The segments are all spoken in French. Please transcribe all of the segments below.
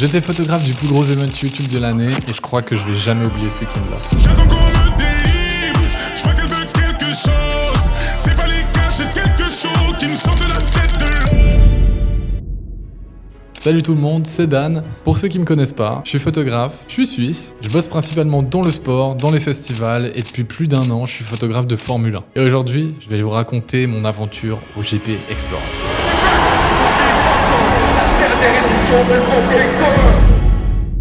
J'étais photographe du plus gros event YouTube de l'année et je crois que je vais jamais oublier ce week-end-là. J'attends qu'on me délivre, je vois qu'elle veut quelque chose. C'est pas les cas, j'ai quelque chose qui me sort de la tête de l'eau. Salut tout le monde, c'est Dan. Pour ceux qui me connaissent pas, je suis photographe, je suis suisse, je bosse principalement dans le sport, dans les festivals et depuis plus d'1 an, je suis photographe de Formule 1. Et aujourd'hui, je vais vous raconter mon aventure au GP Explorer.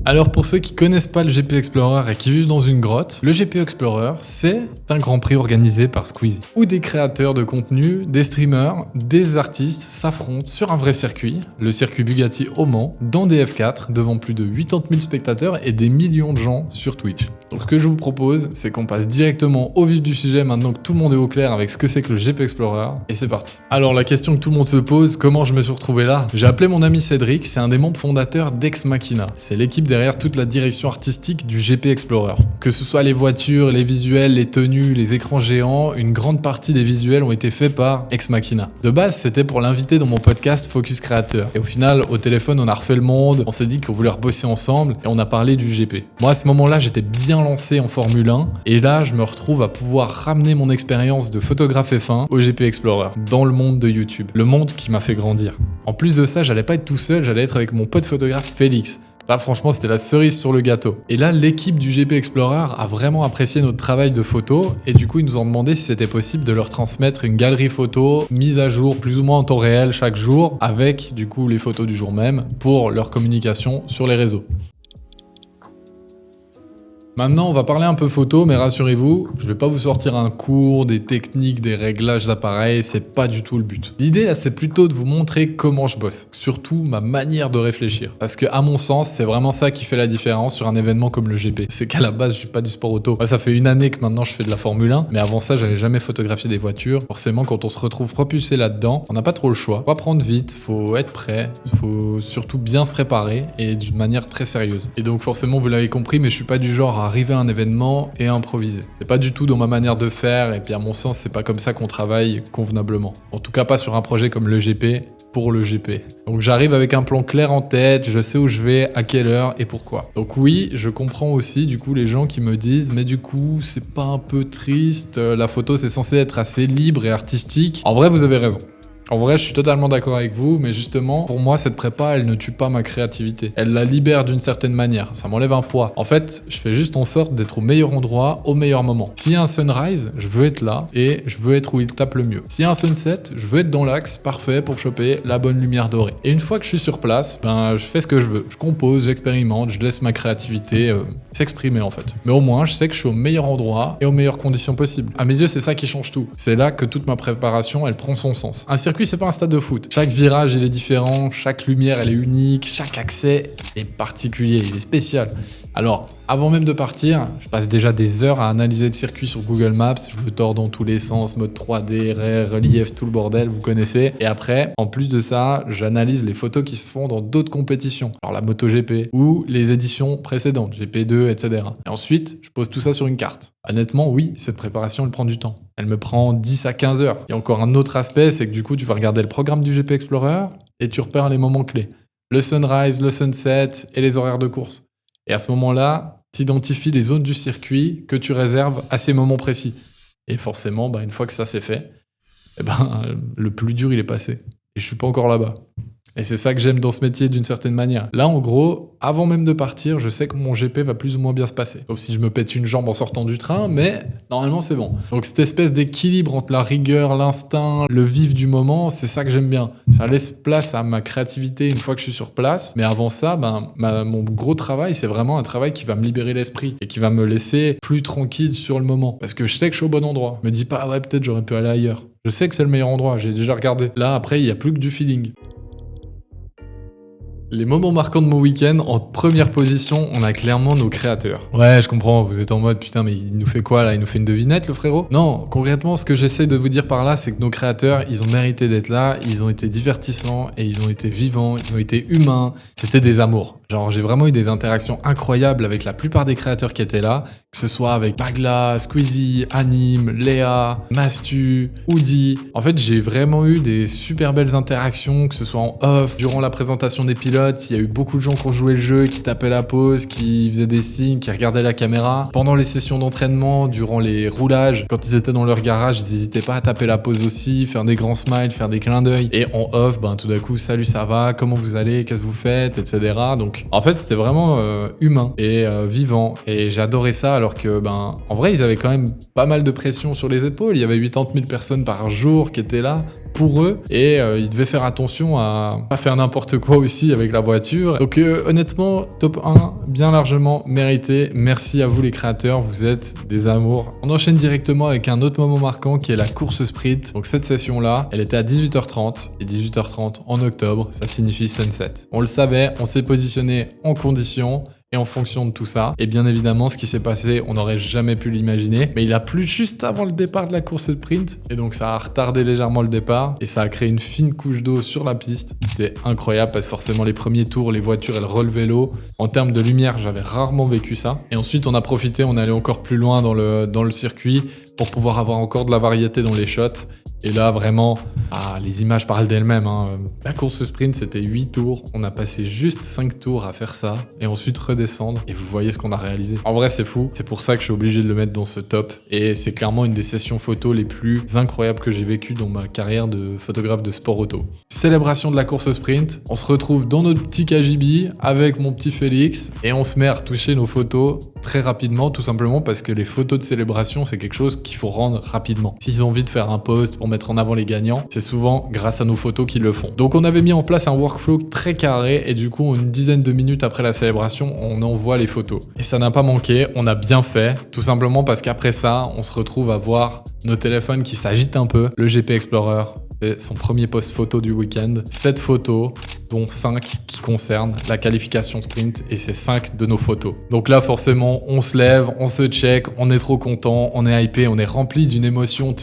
Alors pour ceux qui connaissent pas le GP Explorer et qui vivent dans une grotte, le GP Explorer c'est un grand prix organisé par Squeezie, où des créateurs de contenu, des streamers, des artistes s'affrontent sur un vrai circuit, le circuit Bugatti au Mans, dans des F4, devant plus de 80 000 spectateurs et des millions de gens sur Twitch. Donc ce que je vous propose, c'est qu'on passe directement au vif du sujet maintenant que tout le monde est au clair avec ce que c'est que le GP Explorer, et c'est parti. Alors la question que tout le monde se pose, comment je me suis retrouvé là? J'ai appelé mon ami Cédric, c'est un des membres fondateurs d'Ex Machina. C'est l'équipe derrière toute la direction artistique du GP Explorer. Que ce soit les voitures, les visuels, les tenues, les écrans géants, une grande partie des visuels ont été faits par Ex Machina. De base, c'était pour l'inviter dans mon podcast Focus Créateur. Et au final, au téléphone, on a refait le monde, on s'est dit qu'on voulait rebosser ensemble et on a parlé du GP. Moi, à ce moment-là, j'étais bien lancé en Formule 1 et là, je me retrouve à pouvoir ramener mon expérience de photographe F1 au GP Explorer, dans le monde de YouTube. Le monde qui m'a fait grandir. En plus de ça, j'allais pas être tout seul, j'allais être avec mon pote photographe Félix. Là, franchement, c'était la cerise sur le gâteau. Et là, l'équipe du GP Explorer a vraiment apprécié notre travail de photo et du coup, ils nous ont demandé si c'était possible de leur transmettre une galerie photo mise à jour plus ou moins en temps réel chaque jour avec du coup les photos du jour même pour leur communication sur les réseaux. Maintenant, on va parler un peu photo, mais rassurez-vous, je vais pas vous sortir un cours, des techniques, des réglages d'appareil, c'est pas du tout le but. L'idée là, c'est plutôt de vous montrer comment je bosse, surtout ma manière de réfléchir. Parce que à mon sens, c'est vraiment ça qui fait la différence sur un événement comme le GP. C'est qu'à la base, je suis pas du sport auto. Ça fait 1 année que maintenant je fais de la Formule 1, mais avant ça, j'avais jamais photographié des voitures. Forcément, quand on se retrouve propulsé là-dedans, on n'a pas trop le choix. Faut apprendre vite, faut être prêt, faut surtout bien se préparer et d'une manière très sérieuse. Et donc forcément, vous l'avez compris, mais je suis pas du genre à arriver à un événement et improviser. C'est pas du tout dans ma manière de faire et puis à mon sens c'est pas comme ça qu'on travaille convenablement. En tout cas pas sur un projet comme le GP pour le GP. Donc j'arrive avec un plan clair en tête, je sais où je vais, à quelle heure et pourquoi. Donc oui, je comprends aussi du coup les gens qui me disent mais du coup c'est pas un peu triste, la photo c'est censé être assez libre et artistique. En vrai vous avez raison. En vrai, je suis totalement d'accord avec vous, mais justement, pour moi, cette prépa, elle ne tue pas ma créativité. Elle la libère d'une certaine manière. Ça m'enlève un poids. En fait, je fais juste en sorte d'être au meilleur endroit, au meilleur moment. S'il y a un sunrise, je veux être là et je veux être où il tape le mieux. S'il y a un sunset, je veux être dans l'axe parfait pour choper la bonne lumière dorée. Et une fois que je suis sur place, je fais ce que je veux. Je compose, j'expérimente, je laisse ma créativité s'exprimer en fait. Mais au moins, je sais que je suis au meilleur endroit et aux meilleures conditions possibles. À mes yeux, c'est ça qui change tout. C'est là que toute ma préparation, elle prend son sens. Un circuit, c'est pas un stade de foot. Chaque virage, il est différent, chaque lumière, elle est unique, chaque accès est particulier, il est spécial. Alors, avant même de partir, je passe déjà des heures à analyser le circuit sur Google Maps, je le tords dans tous les sens, mode 3D, relief, tout le bordel, vous connaissez. Et après, en plus de ça, j'analyse les photos qui se font dans d'autres compétitions, alors la MotoGP ou les éditions précédentes, GP2, etc. Et ensuite, je pose tout ça sur une carte. Honnêtement, oui, cette préparation, elle prend du temps. Elle me prend 10 à 15 heures. Il y a encore un autre aspect, c'est que du coup, tu vas regarder le programme du GP Explorer et tu repères les moments clés. Le sunrise, le sunset et les horaires de course. Et à ce moment-là, tu identifies les zones du circuit que tu réserves à ces moments précis. Et forcément, une fois que ça c'est fait, le plus dur, il est passé. Et je suis pas encore là-bas. Et c'est ça que j'aime dans ce métier d'une certaine manière. Là, en gros, avant même de partir, je sais que mon GP va plus ou moins bien se passer. Sauf si je me pète une jambe en sortant du train, mais normalement, c'est bon. Donc cette espèce d'équilibre entre la rigueur, l'instinct, le vif du moment, c'est ça que j'aime bien. Ça laisse place à ma créativité une fois que je suis sur place. Mais avant ça, mon gros travail, c'est vraiment un travail qui va me libérer l'esprit et qui va me laisser plus tranquille sur le moment. Parce que je sais que je suis au bon endroit. Je me dis pas, peut-être j'aurais pu aller ailleurs. Je sais que c'est le meilleur endroit, j'ai déjà regardé. Là, après, il n'y a plus que du feeling. Les moments marquants de mon week-end, en première position, on a clairement nos créateurs. Ouais, je comprends, vous êtes en mode, putain, mais il nous fait quoi là? Il nous fait une devinette, le frérot? Non, concrètement, ce que j'essaie de vous dire par là, c'est que nos créateurs, ils ont mérité d'être là, ils ont été divertissants, et ils ont été vivants, ils ont été humains. C'était des amours. Genre, j'ai vraiment eu des interactions incroyables avec la plupart des créateurs qui étaient là, que ce soit avec Bagla, Squeezie, Anime, Léa, Mastu, Oudi. En fait, j'ai vraiment eu des super belles interactions, que ce soit en off, durant la présentation des pilotes, il y a eu beaucoup de gens qui ont joué le jeu, qui tapaient la pause, qui faisaient des signes, qui regardaient la caméra. Pendant les sessions d'entraînement, durant les roulages, quand ils étaient dans leur garage, ils n'hésitaient pas à taper la pause aussi, faire des grands smiles, faire des clins d'œil. Et en off, tout d'un coup, salut, ça va, comment vous allez, qu'est-ce que vous faites, etc. Donc, en fait, c'était vraiment humain et vivant. Et j'adorais ça, alors que, en vrai, ils avaient quand même pas mal de pression sur les épaules. Il y avait 80 000 personnes par jour qui étaient là pour eux, et ils devaient faire attention à pas faire n'importe quoi aussi avec la voiture. Donc honnêtement, top 1, bien largement mérité. Merci à vous les créateurs, vous êtes des amours. On enchaîne directement avec un autre moment marquant qui est la course sprint. Donc cette session-là, elle était à 18h30, et 18h30 en octobre, ça signifie sunset. On le savait, on s'est positionné en condition, et en fonction de tout ça, et bien évidemment, ce qui s'est passé, on n'aurait jamais pu l'imaginer, mais il a plu juste avant le départ de la course sprint, et donc ça a retardé légèrement le départ, et ça a créé une fine couche d'eau sur la piste. C'était incroyable, parce que forcément, les premiers tours, les voitures, elles relevaient l'eau. En termes de lumière, j'avais rarement vécu ça. Et ensuite, on a profité, on est allé encore plus loin dans le circuit, pour pouvoir avoir encore de la variété dans les shots. Et là, vraiment, les images parlent d'elles-mêmes. La course sprint, c'était 8 tours. On a passé juste 5 tours à faire ça. Et ensuite redescendre. Et vous voyez ce qu'on a réalisé. En vrai, c'est fou. C'est pour ça que je suis obligé de le mettre dans ce top. Et c'est clairement une des sessions photos les plus incroyables que j'ai vécues dans ma carrière de photographe de sport auto. Célébration de la course sprint. On se retrouve dans notre petit KGB avec mon petit Félix. Et on se met à retoucher nos photos très rapidement, tout simplement parce que les photos de célébration, c'est quelque chose qu'il faut rendre rapidement. S'ils ont envie de faire un post pour mettre en avant les gagnants, c'est souvent grâce à nos photos qu'ils le font. Donc on avait mis en place un workflow très carré, et du coup, une dizaine de minutes après la célébration, on envoie les photos. Et ça n'a pas manqué, on a bien fait, tout simplement parce qu'après ça, on se retrouve à voir nos téléphones qui s'agitent un peu. Le GP Explorer fait son premier post photo du week-end. 7 photos, dont 5 qui concernent la qualification sprint, et c'est 5 de nos photos. Donc là, forcément, on se lève, on se check, on est trop content, on est hypé, on est rempli d'une émotion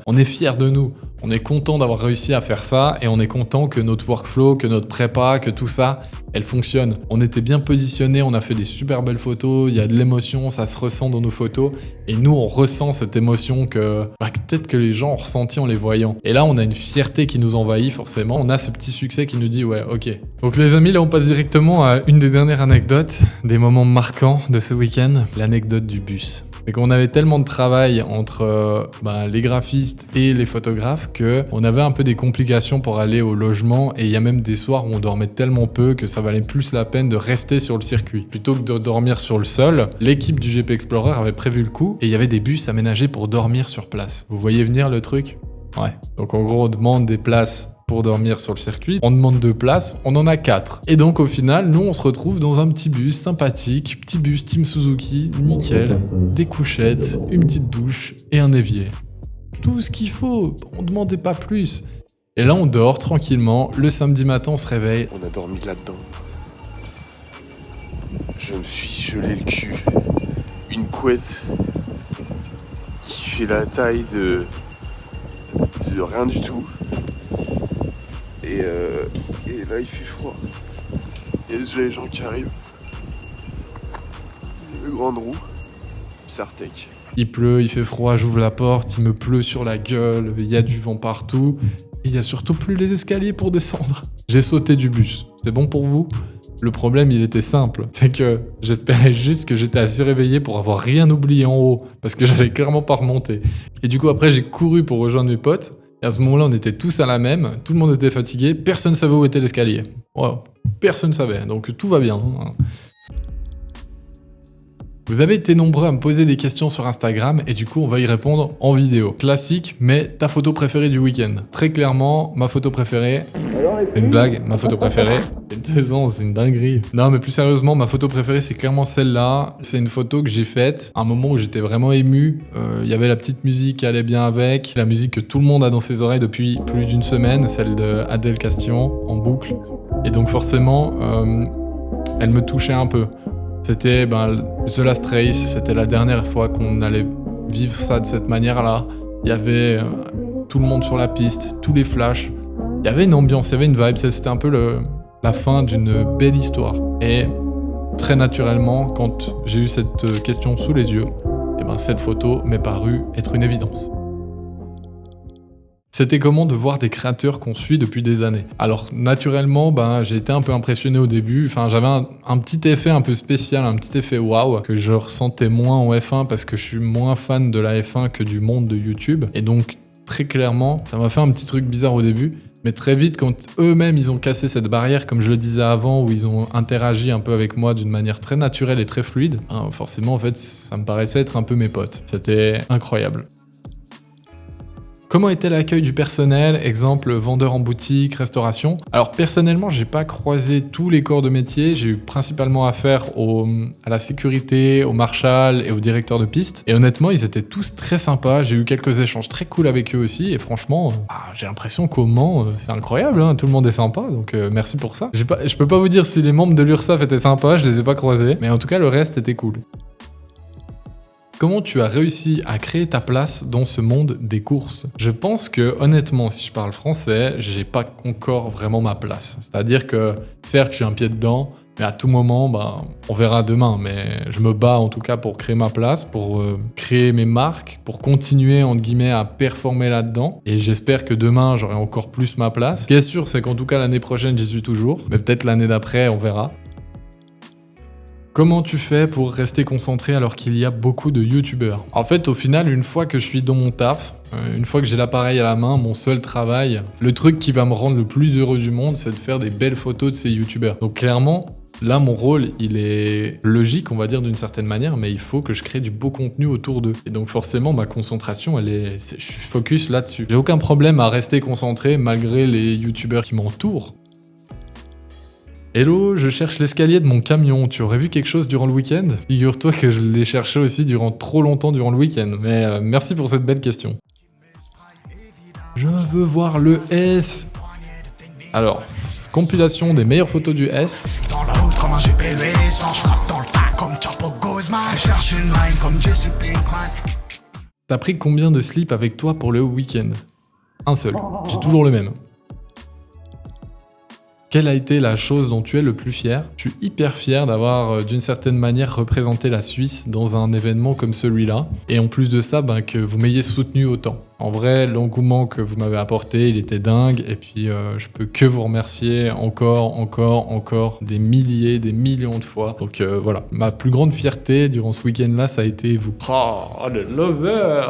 on est fiers de nous. On est content d'avoir réussi à faire ça, et on est content que notre workflow, que notre prépa, que tout ça, elle fonctionne. On était bien positionnés, on a fait des super belles photos, il y a de l'émotion, ça se ressent dans nos photos, et nous on ressent cette émotion que peut-être que les gens ont ressenti en les voyant. Et là on a une fierté qui nous envahit forcément, on a ce petit succès qui nous dit ouais ok. Donc les amis, là on passe directement à une des dernières anecdotes, des moments marquants de ce week-end, l'anecdote du bus. C'est qu'on avait tellement de travail entre les graphistes et les photographes qu'on avait un peu des complications pour aller au logement, et il y a même des soirs où on dormait tellement peu que ça valait plus la peine de rester sur le circuit. Plutôt que de dormir sur le sol, l'équipe du GP Explorer avait prévu le coup, et il y avait des bus aménagés pour dormir sur place. Vous voyez venir le truc ? Ouais. Donc en gros, on demande des places pour dormir sur le circuit, on demande 2 places, on en a 4. Et donc au final, nous on se retrouve dans un petit bus sympathique, petit bus Team Suzuki, nickel, des couchettes, une petite douche et un évier. Tout ce qu'il faut, on demandait pas plus. Et là on dort tranquillement, le samedi matin on se réveille. On a dormi là-dedans. Je me suis gelé le cul. Une couette qui fait la taille de rien du tout. Et là il fait froid. Il y a déjà les gens qui arrivent. Le grande roue, Sartec. Il pleut, il fait froid, j'ouvre la porte, il me pleut sur la gueule, il y a du vent partout. Et il y a surtout plus les escaliers pour descendre. J'ai sauté du bus. C'est bon pour vous ? Le problème, il était simple. C'est que j'espérais juste que j'étais assez réveillé pour avoir rien oublié en haut. Parce que j'allais clairement pas remonter. Et du coup, après, j'ai couru pour rejoindre mes potes. Et à ce moment-là, on était tous à la même, tout le monde était fatigué, personne ne savait où était l'escalier. Wow. Personne ne savait, donc tout va bien. Vous avez été nombreux à me poser des questions sur Instagram, et du coup on va y répondre en vidéo. Classique, mais ta photo préférée du week-end. Très clairement, ma photo préférée... C'est une blague, ma photo préférée... C'est 2 ans, c'est une dinguerie. Non mais plus sérieusement, ma photo préférée c'est clairement celle-là. C'est une photo que j'ai faite à un moment où j'étais vraiment ému. Il y avait la petite musique qui allait bien avec, la musique que tout le monde a dans ses oreilles depuis plus d'une semaine, celle de Adèle Castillon, en boucle. Et donc forcément, elle me touchait un peu. C'était The Last Race, c'était la dernière fois qu'on allait vivre ça de cette manière-là. Il y avait tout le monde sur la piste, tous les flashs. Il y avait une ambiance, il y avait une vibe, c'était un peu la fin d'une belle histoire. Et très naturellement, quand j'ai eu cette question sous les yeux, eh ben, cette photo m'est parue être une évidence. C'était comment de voir des créateurs qu'on suit depuis des années. Alors naturellement, j'ai été un peu impressionné au début. Enfin, j'avais un petit effet un peu spécial, un petit effet waouh que je ressentais moins en F1 parce que je suis moins fan de la F1 que du monde de YouTube. Et donc très clairement, ça m'a fait un petit truc bizarre au début. Mais très vite, quand eux-mêmes ils ont cassé cette barrière, comme je le disais avant, où ils ont interagi un peu avec moi d'une manière très naturelle et très fluide, forcément en fait, ça me paraissait être un peu mes potes. C'était incroyable. Comment était l'accueil du personnel? Exemple, vendeur en boutique, restauration. Alors personnellement, j'ai pas croisé tous les corps de métier, j'ai eu principalement affaire à la sécurité, au marshal et au directeur de piste. Et honnêtement, ils étaient tous très sympas, j'ai eu quelques échanges très cool avec eux aussi, et franchement, j'ai l'impression qu'au Mans, c'est incroyable, hein, tout le monde est sympa, donc merci pour ça. Je peux pas vous dire si les membres de l'URSSAF étaient sympas, je les ai pas croisés, mais en tout cas, le reste était cool. Comment tu as réussi à créer ta place dans ce monde des courses? Je pense que, honnêtement, si je parle français, j'ai pas encore vraiment ma place. C'est-à-dire que, certes, j'ai un pied dedans, mais à tout moment, on verra demain. Mais je me bats en tout cas pour créer ma place, pour créer mes marques, pour continuer, entre guillemets, à performer là-dedans. Et j'espère que demain, j'aurai encore plus ma place. Ce qui est sûr, c'est qu'en tout cas, l'année prochaine, j'y suis toujours. Mais peut-être l'année d'après, on verra. Comment tu fais pour rester concentré alors qu'il y a beaucoup de youtubeurs? En fait, au final, une fois que je suis dans mon taf, une fois que j'ai l'appareil à la main, mon seul travail, le truc qui va me rendre le plus heureux du monde, c'est de faire des belles photos de ces youtubeurs. Donc clairement, là, mon rôle, il est logique, on va dire d'une certaine manière, mais il faut que je crée du beau contenu autour d'eux. Et donc forcément, ma concentration, je suis focus là-dessus. J'ai aucun problème à rester concentré malgré les youtubeurs qui m'entourent. Hello, je cherche l'escalier de mon camion, tu aurais vu quelque chose durant le week-end? Figure-toi que je l'ai cherché aussi durant trop longtemps durant le week-end, mais merci pour cette belle question. Je veux voir le S. Alors, compilation des meilleures photos du S. Dans la route comme un GPS, je frappe dans le tas comme Chapo Guzman. Je cherche une line comme Jesse Pinkman. T'as pris combien de slips avec toi pour le week-end? Un seul, j'ai toujours le même. Quelle a été la chose dont tu es le plus fier? Je suis hyper fier d'avoir d'une certaine manière représenté la Suisse dans un événement comme celui-là. Et en plus de ça, que vous m'ayez soutenu autant. En vrai, l'engouement que vous m'avez apporté, il était dingue. Et puis, je peux que vous remercier encore des milliers, des millions de fois. Donc voilà, ma plus grande fierté durant ce week-end-là, ça a été vous. Oh, le lover!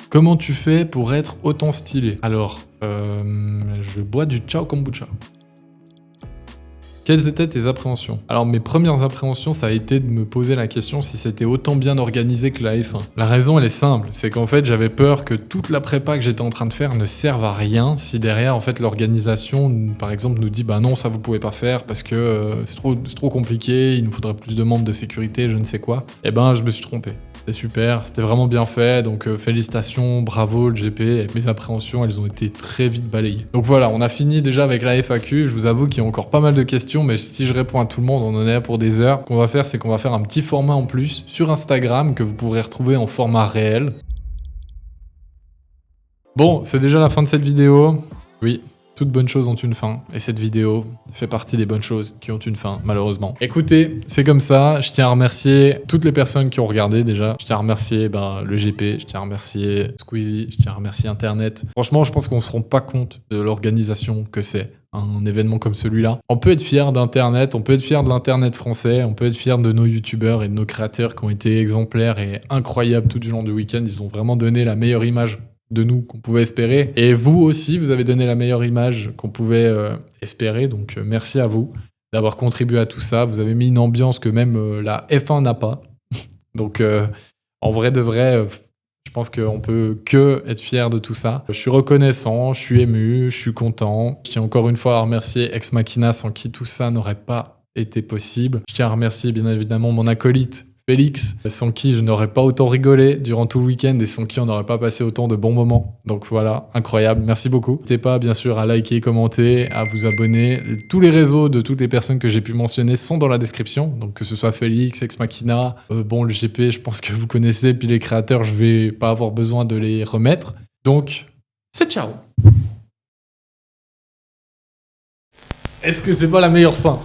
Comment tu fais pour être autant stylé? Alors, je bois du Ciao Kombucha. Quelles étaient tes appréhensions? Alors mes premières appréhensions, ça a été de me poser la question si c'était autant bien organisé que la F1. La raison, elle est simple, c'est qu'en fait j'avais peur que toute la prépa que j'étais en train de faire ne serve à rien si derrière en fait l'organisation, par exemple, nous dit non, ça vous pouvez pas faire parce que c'est trop compliqué, il nous faudrait plus de membres de sécurité, je ne sais quoi. Et je me suis trompé. C'était super, c'était vraiment bien fait, donc félicitations, bravo le GP, et mes appréhensions, elles ont été très vite balayées. Donc voilà, on a fini déjà avec la FAQ, je vous avoue qu'il y a encore pas mal de questions, mais si je réponds à tout le monde, on en est là pour des heures. Ce qu'on va faire, c'est qu'on va faire un petit format en plus sur Instagram que vous pourrez retrouver en format réel. Bon, c'est déjà la fin de cette vidéo. Oui. Toutes bonnes choses ont une fin, et cette vidéo fait partie des bonnes choses qui ont une fin, malheureusement. Écoutez, c'est comme ça, je tiens à remercier toutes les personnes qui ont regardé déjà. Je tiens à remercier le GP, je tiens à remercier Squeezie, je tiens à remercier Internet. Franchement, je pense qu'on se rend pas compte de l'organisation que c'est, un événement comme celui-là. On peut être fier d'Internet, on peut être fier de l'Internet français, on peut être fier de nos youtubeurs et de nos créateurs qui ont été exemplaires et incroyables tout du long du week-end. Ils ont vraiment donné la meilleure image de nous qu'on pouvait espérer. Et vous aussi, vous avez donné la meilleure image qu'on pouvait espérer. Donc merci à vous d'avoir contribué à tout ça. Vous avez mis une ambiance que même la F1 n'a pas. Donc en vrai de vrai, je pense qu'on peut que être fier de tout ça. Je suis reconnaissant, je suis ému, je suis content. Je tiens encore une fois à remercier Ex Machina sans qui tout ça n'aurait pas été possible. Je tiens à remercier bien évidemment mon acolyte Félix, sans qui je n'aurais pas autant rigolé durant tout le week-end et sans qui on n'aurait pas passé autant de bons moments. Donc voilà, incroyable, merci beaucoup. N'hésitez pas bien sûr à liker, commenter, à vous abonner. Tous les réseaux de toutes les personnes que j'ai pu mentionner sont dans la description, donc que ce soit Félix, Ex Machina, le GP, je pense que vous connaissez, puis les créateurs, je vais pas avoir besoin de les remettre. Donc, c'est ciao! Est-ce que c'est pas la meilleure fin?